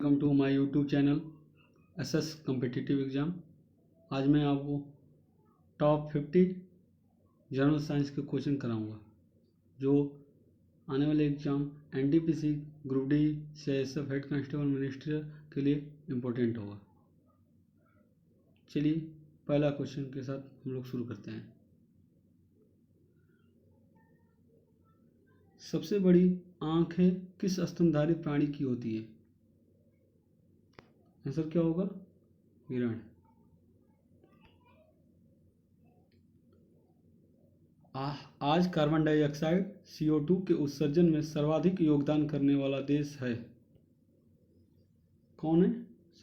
Welcome to my YouTube channel SS competitive exam. आज मैं आपको टॉप 50 जनरल साइंस के क्वेश्चन कराऊंगा जो आने वाले exam NTPC, group D, CISF, head constable, ministerial के लिए इम्पोर्टेंट होगा। चलिए पहला क्वेश्चन के साथ हम लोग शुरू करते हैं। सबसे बड़ी आँखें किस स्तनधारी प्राणी की होती है? आंसर क्या होगा? हिरण। आज कार्बन डाइऑक्साइड CO2 के उत्सर्जन में सर्वाधिक योगदान करने वाला देश है कौन है?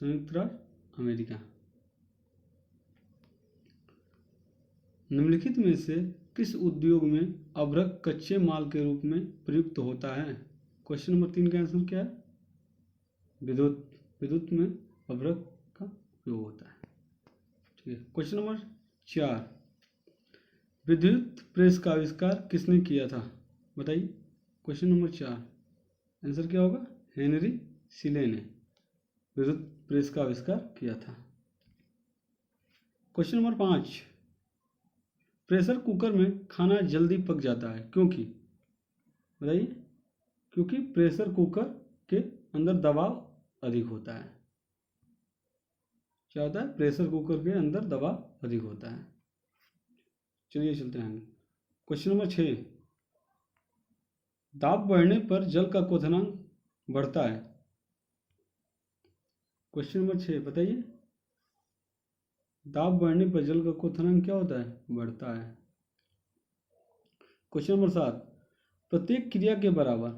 संयुक्त राज्य अमेरिका। निम्नलिखित में से किस उद्योग में अभ्रक कच्चे माल के रूप में प्रयुक्त होता है? क्वेश्चन नंबर 3 का आंसर क्या है? विद्युत में अभ्रक का उपयोग होता है। ठीक है। क्वेश्चन नंबर 4, विद्युत प्रेस का आविष्कार किसने किया था? बताइए। क्वेश्चन नंबर 4 आंसर क्या होगा? हेनरी सीले ने विद्युत प्रेस का आविष्कार किया था। क्वेश्चन नंबर 5, प्रेशर कुकर में खाना जल्दी पक जाता है क्योंकि? बताइए। क्योंकि प्रेशर कुकर के अंदर दबाव अधिक होता है। क्या होता है? प्रेशर कुकर के अंदर दबाव अधिक होता है। चलिए चलते हैं। क्वेश्चन नंबर 6, दाब बढ़ने पर जल का क्वथनांक बढ़ता है। क्वेश्चन नंबर 6 बताइए। दाब बढ़ने पर जल का क्वथनांक क्या होता है? बढ़ता है। क्वेश्चन नंबर 7, प्रत्येक क्रिया के बराबर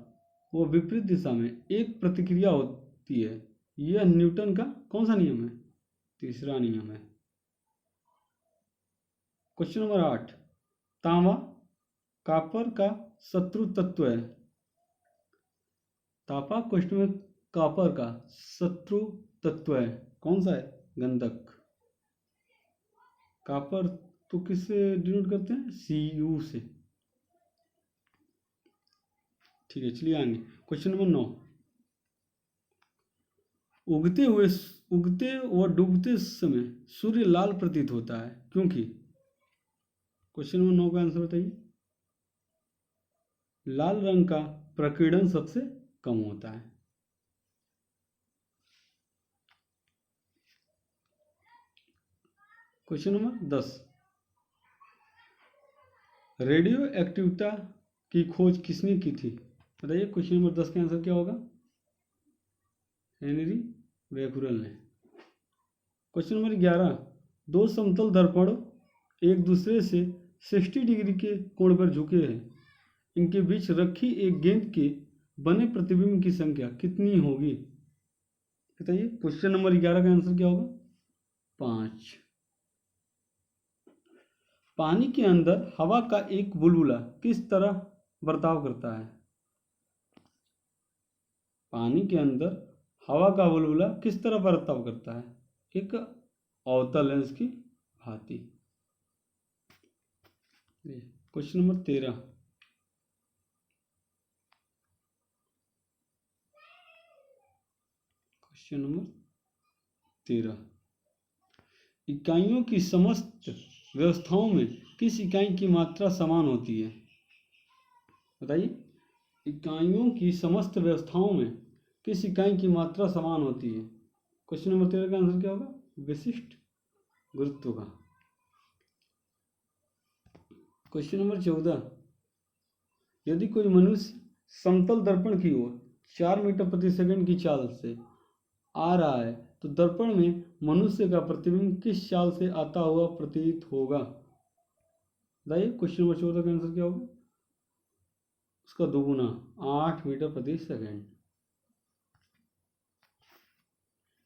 वो विपरीत दिशा में एक प्रतिक्रिया होती है। यह न्यूटन का कौन सा नियम है? तीसरा नियम है। क्वेश्चन नंबर 8, तांबा कॉपर का शत्रु तत्व है। तांबा क्वेश्चन में कॉपर का शत्रु तत्व है कौन सा है? गंधक। कॉपर तो किससे डिनोट करते हैं? Cu से। ठीक है, चलिए आगे। क्वेश्चन नंबर 9, उगते व डूबते समय सूर्य लाल प्रतीत होता है क्योंकि? क्वेश्चन नंबर 9 का आंसर बताइए। लाल रंग का प्रकीर्णन सबसे कम होता है। क्वेश्चन नंबर 10, रेडियो एक्टिविटी की खोज किसने की थी? बताइए। क्वेश्चन नंबर 10 का आंसर क्या होगा? हेनरी बेकुरल ने। क्वेश्चन नंबर 11, दो समतल दर्पण एक दूसरे से 60 डिग्री के कोण पर झुके हैं। इनके बीच रखी एक गेंद के बने प्रतिबिंब की संख्या कितनी होगी? बताइए। क्वेश्चन नंबर 11 का आंसर क्या होगा? 5। पानी के अंदर हवा का एक बुलबुला किस तरह बर्ताव करता है? पानी के अंदर हवा का बुलबुला किस तरह बर्ताव करता है? एक अवतल लेंस की भांति। क्वेश्चन नंबर 13, क्वेश्चन नंबर 13, इकाइयों की समस्त व्यवस्थाओं में किस इकाई की मात्रा समान होती है? बताइए। इकाइयों की समस्त व्यवस्थाओं में किस इकाई की मात्रा समान होती है? क्वेश्चन नंबर 13 का आंसर क्या होगा? विशिष्ट गुरुत्व का। क्वेश्चन नंबर 14, यदि कोई मनुष्य समतल दर्पण की ओर 4 मीटर प्रति सेकंड की चाल से आ रहा है तो दर्पण में मनुष्य का प्रतिबिंब किस चाल से आता हुआ प्रतीत होगा? बताइए। क्वेश्चन नंबर 14 का आंसर क्या होगा? उसका दोगुना, 8 मीटर प्रति सेकंड।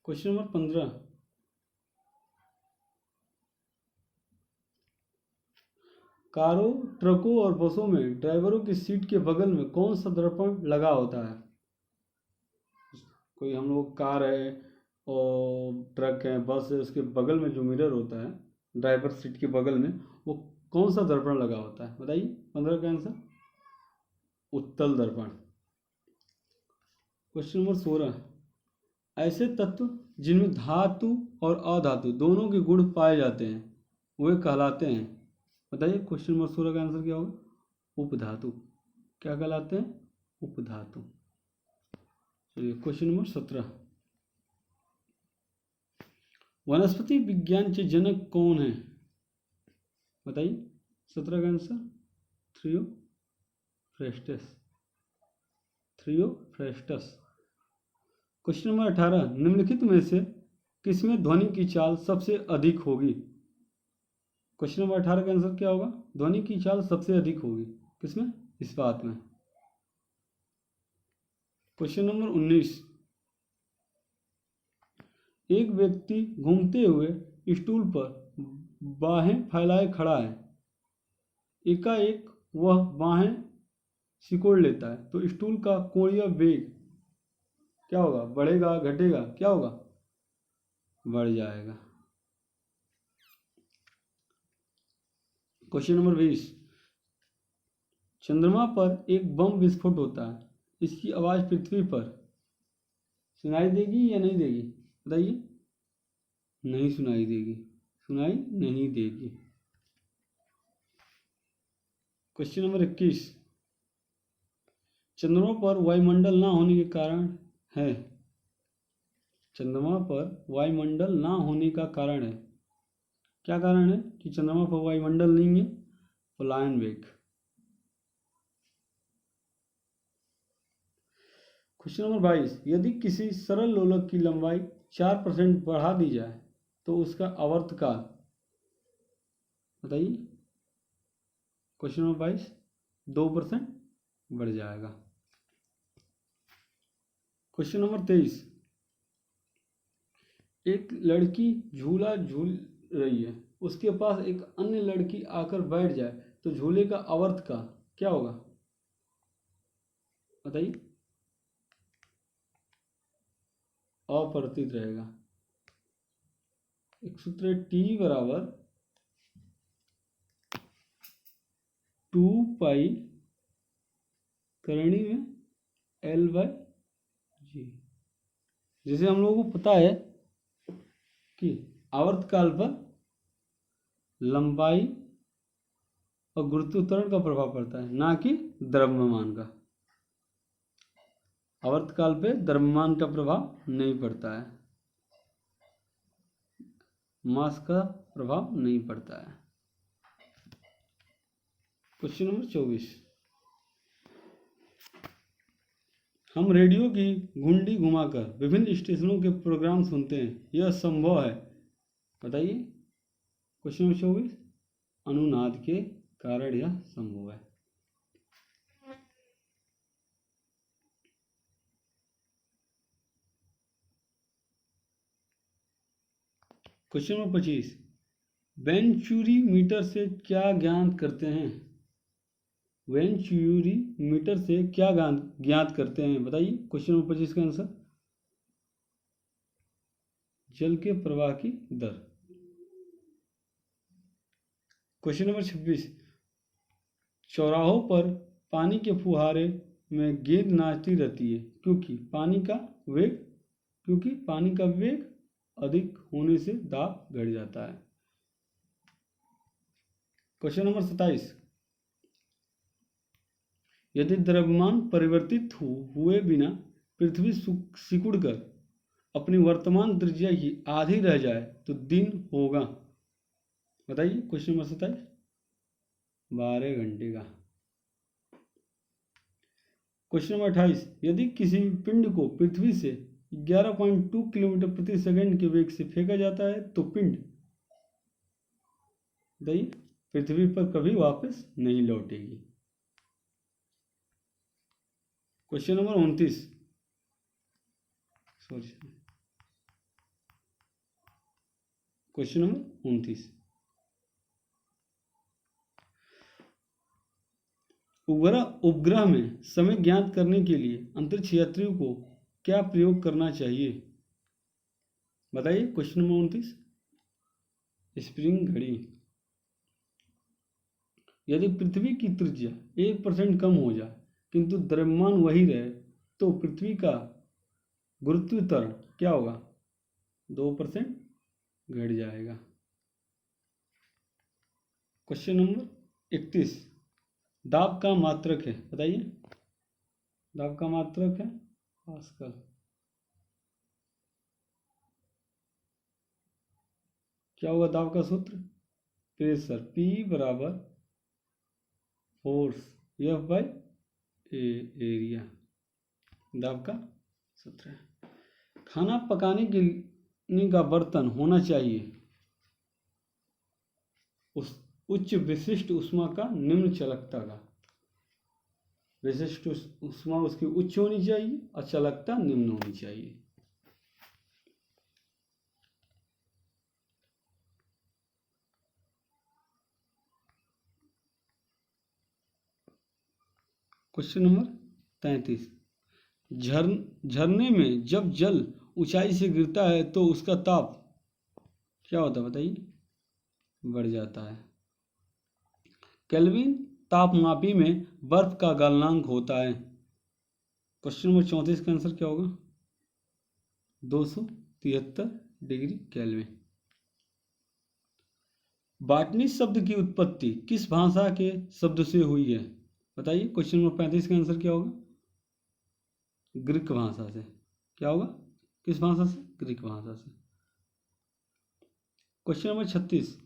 क्वेश्चन नंबर 15, कारों, ट्रकों और बसों में ड्राइवरों की सीट के बगल में कौन सा दर्पण लगा होता है? कोई हम लोग कार है और ट्रक है, बस है, उसके बगल में जो मिरर होता है ड्राइवर सीट के बगल में, वो कौन सा दर्पण लगा होता है? बताइए। 15 का आंसर उत्तल दर्पण। क्वेश्चन नंबर 16, ऐसे तत्व जिनमें धातु और अधातु दोनों के गुण पाए जाते हैं वे कहलाते हैं। बताइए क्वेश्चन नंबर 16 का आंसर क्या होगा? उपधातु। क्या कहलाते हैं? उपधातु। चलिए क्वेश्चन नंबर 17, वनस्पति विज्ञान के जनक कौन है? बताइए 17 का answer Theophrastus. Theophrastus. Question number 18, निम्नलिखित में से किसमें ध्वनि की चाल सबसे अधिक होगी? क्वेश्चन नंबर 18 का आंसर क्या होगा? ध्वनि की चाल सबसे अधिक होगी किसमें? इस्पात में। क्वेश्चन नंबर 19, एक व्यक्ति घूमते हुए स्टूल पर बाहें फैलाए खड़ा है। एकाएक वह बाहें सिकोड़ लेता है तो स्टूल का कोणीय वेग क्या होगा? बढ़ेगा, घटेगा? क्या होगा? बढ़ जाएगा। क्वेश्चन नंबर 20, चंद्रमा पर एक बम विस्फोट होता है, इसकी आवाज पृथ्वी पर सुनाई देगी या नहीं देगी? बताइए। नहीं सुनाई देगी। सुनाई नहीं देगी। क्वेश्चन नंबर 21, चंद्रमा पर वायुमंडल ना होने के कारण है। चंद्रमा पर वायुमंडल ना होने का कारण है। क्या कारण है कि चंद्रमा पर वायुमंडल नहीं है? पलायन वेग। क्वेश्चन नंबर 22, यदि किसी सरल लोलक की लंबाई 4% बढ़ा दी जाए तो उसका आवर्तकाल बताइए। क्वेश्चन नंबर 22, 2% बढ़ जाएगा। क्वेश्चन नंबर 23, एक लड़की झूला झूल रही है, उसके पास एक अन्य लड़की आकर बैठ जाए तो झूले का आवर्तकाल क्या होगा? बताइए। अपरिवर्तित रहेगा। एक सूत्र T बराबर 2 पाई करणी में L/G। जैसे हम लोगों को पता है कि आवर्तकाल पर लंबाई और गुरुत्वाकर्षण का प्रभाव पड़ता है, ना कि द्रव्यमान का। आवर्तकाल पे द्रव्यमान का प्रभाव नहीं पड़ता है, मास का प्रभाव नहीं पड़ता है। क्वेश्चन नंबर 24, हम रेडियो की घुंडी घुमाकर विभिन्न स्टेशनों के प्रोग्राम सुनते हैं, यह संभव है? बताइए। क्वेश्चन नंबर 24, अनुनाद के कारण यह संभव है। क्वेश्चन नंबर 25, वेंचुरी मीटर से क्या ज्ञात करते हैं? वेंचुरी मीटर से क्या ज्ञात करते हैं? बताइए। क्वेश्चन नंबर 25 का आंसर जल के प्रवाह की दर। क्वेश्चन नंबर 26, चौराहों पर पानी के फुहारे में गेंद नाचती रहती है क्योंकि पानी का वेग अधिक होने से दाब घट जाता है। क्वेश्चन नंबर 27, यदि द्रव्यमान परिवर्तित हुए बिना पृथ्वी सिकुड़कर अपनी वर्तमान त्रिज्या की आधी रह जाए तो दिन होगा? बताइए। क्वेश्चन नंबर 27, 12 घंटे का। क्वेश्चन नंबर 28, यदि किसी पिंड को पृथ्वी से 11.2 किलोमीटर प्रति सेकंड के वेग से फेंका जाता है तो पिंड बताइए पृथ्वी पर कभी वापस नहीं लौटेगी। क्वेश्चन नंबर 29, क्वेश्चन नंबर 29, उपग्रह में समय ज्ञात करने के लिए अंतरिक्ष यात्रियों को क्या प्रयोग करना चाहिए? बताइए। क्वेश्चन नंबर 29, स्प्रिंग घड़ी। यदि पृथ्वी की त्रिज्या 1% कम हो जाए किंतु द्रव्यमान वही रहे तो पृथ्वी का गुरुत्वाकर्षण क्या होगा, 2% घट जाएगा। क्वेश्चन नंबर 31, दाब का मात्रक है, बताइए। दाब का मात्रक है पास्कल। क्या होगा दाब का सूत्र, प्रेशर P बराबर फोर्स F बाई एरिया, दाब का सूत्र है। खाना पकाने के लिए का बर्तन होना चाहिए उस उच्च विशिष्ट ऊष्मा का, निम्न चालकता का। विशिष्ट ऊष्मा उसकी उच्च होनी चाहिए और चालकता निम्न होनी चाहिए। क्वेश्चन नंबर 33, झरने में जब जल ऊंचाई से गिरता है तो उसका ताप क्या होता है, बताइए, बढ़ जाता है। केल्विन तापमापी में बर्फ का गलनांक होता है। क्वेश्चन नंबर 34 का आंसर क्या होगा, 273 डिग्री केल्विन। बॉटनी शब्द की उत्पत्ति किस भाषा के शब्द से हुई है, बताइए। क्वेश्चन नंबर 35 का आंसर क्या होगा, ग्रीक भाषा से। क्या होगा, किस भाषा से, ग्रीक भाषा से। क्वेश्चन नंबर 36,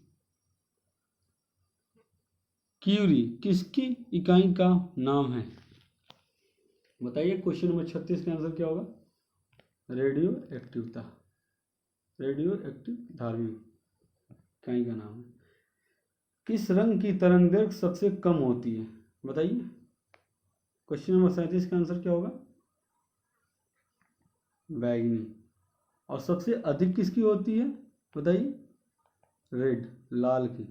क्यूरी किसकी इकाई का नाम है, बताइए। क्वेश्चन नंबर 36 का आंसर क्या होगा, रेडियो एक्टिवता, रेडियो एक्टिव धार्मिक इकाई का नाम है। किस रंग की तरंगदैर्घ्य सबसे कम होती है, बताइए। क्वेश्चन नंबर 37 का आंसर क्या होगा, बैगनी। और सबसे अधिक किसकी होती है, बताइए, रेड, लाल की।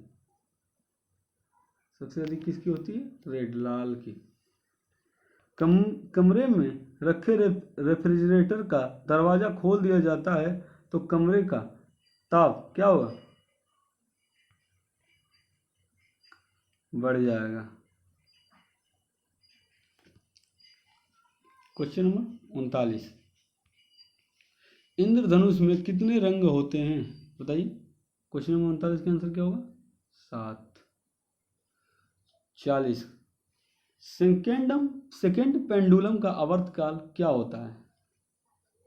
सबसे अधिक किसकी होती है, रेड, लाल की। कमरे में रखे रेफ्रिजरेटर का दरवाजा खोल दिया जाता है तो कमरे का ताप क्या होगा, बढ़ जाएगा। क्वेश्चन नंबर 39, इंद्रधनुष में कितने रंग होते हैं, बताइए। क्वेश्चन नंबर 39 का आंसर क्या होगा, 7। 40, सेकेंड पेंडुलम का आवर्तकाल क्या होता है,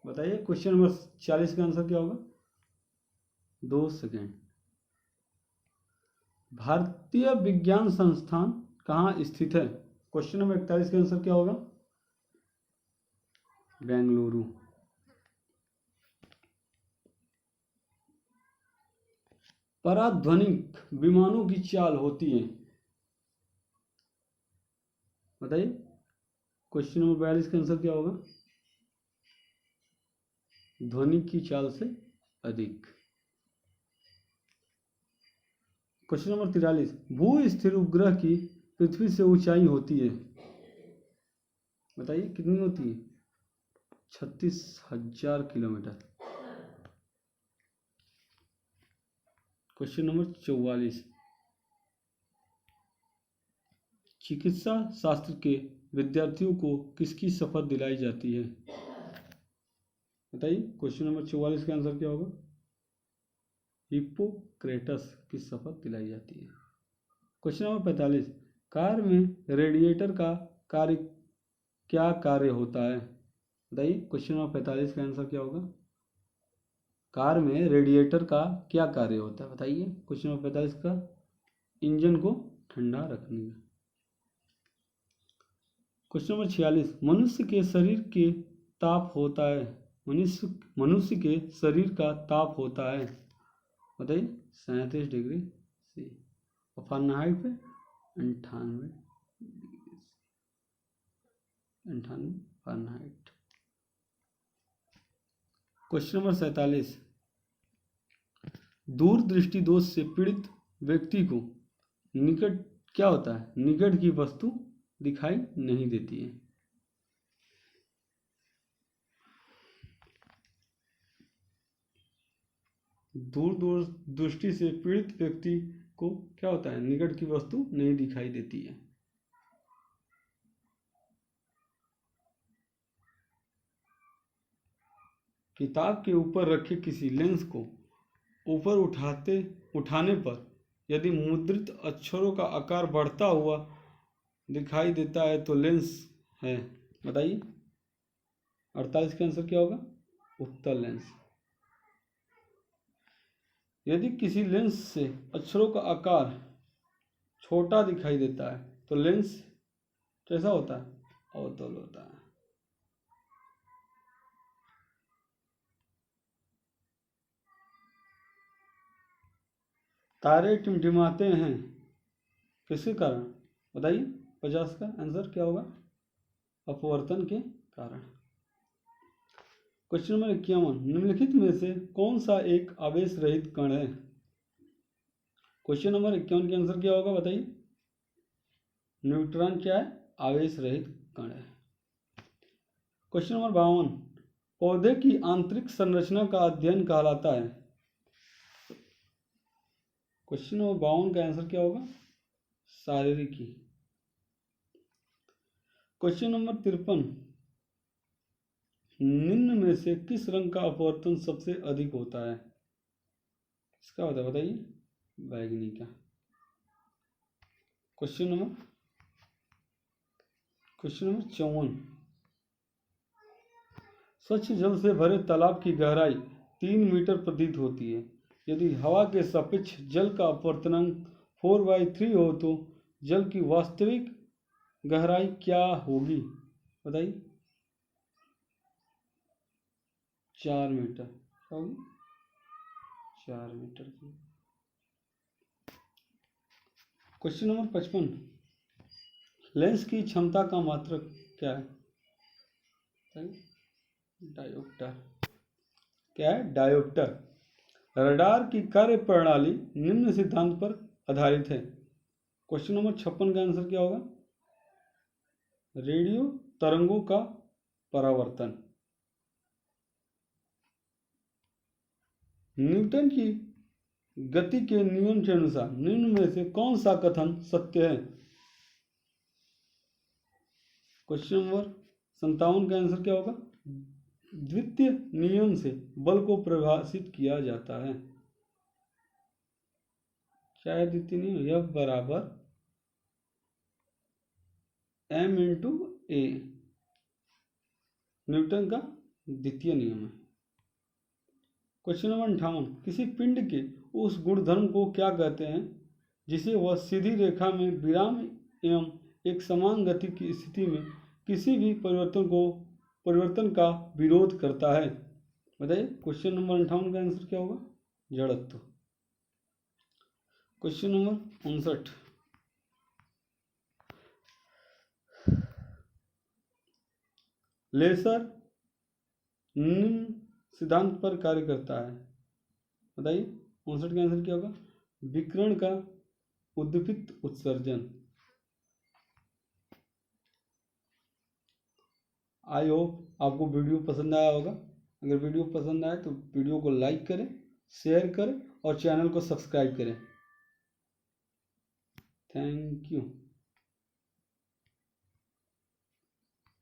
बताइए। क्वेश्चन नंबर 40 का आंसर क्या होगा, 2 सेकेंड। भारतीय विज्ञान संस्थान कहाँ स्थित है, क्वेश्चन नंबर 41 का आंसर क्या होगा, बेंगलुरु। पराध्वनिक विमानों की चाल होती है, बताइए। क्वेश्चन नंबर 42 का आंसर क्या होगा, ध्वनि की चाल से अधिक। क्वेश्चन नंबर 43, भू स्थिर उपग्रह की पृथ्वी से ऊंचाई होती है, बताइए कितनी होती है, 36,000 किलोमीटर। क्वेश्चन नंबर 44, चिकित्सा शास्त्र के विद्यार्थियों को किसकी शपथ दिलाई जाती है, बताइए। क्वेश्चन नंबर 44 का आंसर क्या होगा, हिप्पोक्रेटस की शपथ दिलाई जाती है। क्वेश्चन नंबर 45, कार में रेडिएटर का कार्य क्या कार्य होता है, बताइए। क्वेश्चन नंबर 45 का आंसर क्या होगा, कार में रेडिएटर का क्या कार्य होता है, बताइए। क्वेश्चन नंबर 45 का, इंजन को ठंडा रखने का। क्वेश्चन नंबर 46, मनुष्य के शरीर के ताप होता है, मनुष्य के शरीर का ताप होता है, बताइए। 37 डिग्री सी और फ़ारेनहाइट पे 98 फ़ारेनहाइट। क्वेश्चन नंबर 47, दूरदृष्टि दोष से पीड़ित व्यक्ति को निकट क्या होता है, निकट की वस्तु दिखाई नहीं देती है। दूर दृष्टि से पीड़ित व्यक्ति को क्या होता है, निकट की वस्तु नहीं दिखाई देती है। किताब के ऊपर रखे किसी लेंस को ऊपर उठाने पर यदि मुद्रित अक्षरों का आकार बढ़ता हुआ दिखाई देता है तो लेंस है। बताइए 48 का आंसर क्या होगा? उत्तल लेंस। यदि किसी लेंस से अक्षरों का आकार छोटा दिखाई देता है तो लेंस कैसा होता है? अवतल होता है। तारे टिमटिमाते हैं किसके कारण? बताइए 50 का आंसर क्या होगा? अपवर्तन के कारण। क्वेश्चन नंबर 51, निम्नलिखित में से कौन सा एक आवेश रहित कण है? क्वेश्चन नंबर 51 के आंसर क्या होगा? बताइए। न्यूट्रॉन क्या है? आवेश रहित कण है। क्वेश्चन नंबर 52, पौधे की आंतरिक संरचना का अध्ययन कहलाता है। क्वेश्चन नंबर 52 का आंसर क्या होगा? शारीरिकी। क्वेश्चन नंबर 53, निम्न में से किस रंग का अपवर्तन सबसे अधिक होता है? इसका होता है बताइए। बैंगनी का। क्वेश्चन नंबर 54, स्वच्छ जल से भरे तालाब की गहराई 3 मीटर प्रतीत होती है। यदि हवा के सापेक्ष जल का अपवर्तनांक 4/3 हो तो जल की वास्तविक गहराई क्या होगी? बताइए। 4 मीटर। क्या होगी? 4 मीटर की। क्वेश्चन नंबर 55, लेंस की क्षमता का मात्रक क्या है? डायोप्टर। क्या है? डायोप्टर। रडार की कार्य प्रणाली निम्न सिद्धांत पर आधारित है। क्वेश्चन नंबर 56 का आंसर क्या होगा? रेडियो तरंगों का परावर्तन। न्यूटन की गति के नियम के अनुसार निम्न में से कौन सा कथन सत्य है? क्वेश्चन नंबर 57 का आंसर क्या होगा? द्वितीय नियम से बल को परिभाषित किया जाता है। क्या है द्वितीय नियम? F बराबर m इंटू ए, न्यूटन का द्वितीय नियम है। क्वेश्चन नंबर 58, किसी पिंड के उस गुणधर्म को क्या कहते हैं जिसे वह सीधी रेखा में विराम एवं एक समान गति की स्थिति में किसी भी परिवर्तन का विरोध करता है? बताइए। क्वेश्चन नंबर 58 का आंसर क्या होगा? जड़त्व। क्वेश्चन नंबर 59, लेसर निम्न सिद्धांत पर कार्य करता है। बताइए 59 का आंसर क्या होगा? विकिरण का उद्दीपित उत्सर्जन। आई होप आपको वीडियो पसंद आया होगा। अगर वीडियो पसंद आए तो वीडियो को लाइक करें, शेयर करें और चैनल को सब्सक्राइब करें। Thank you.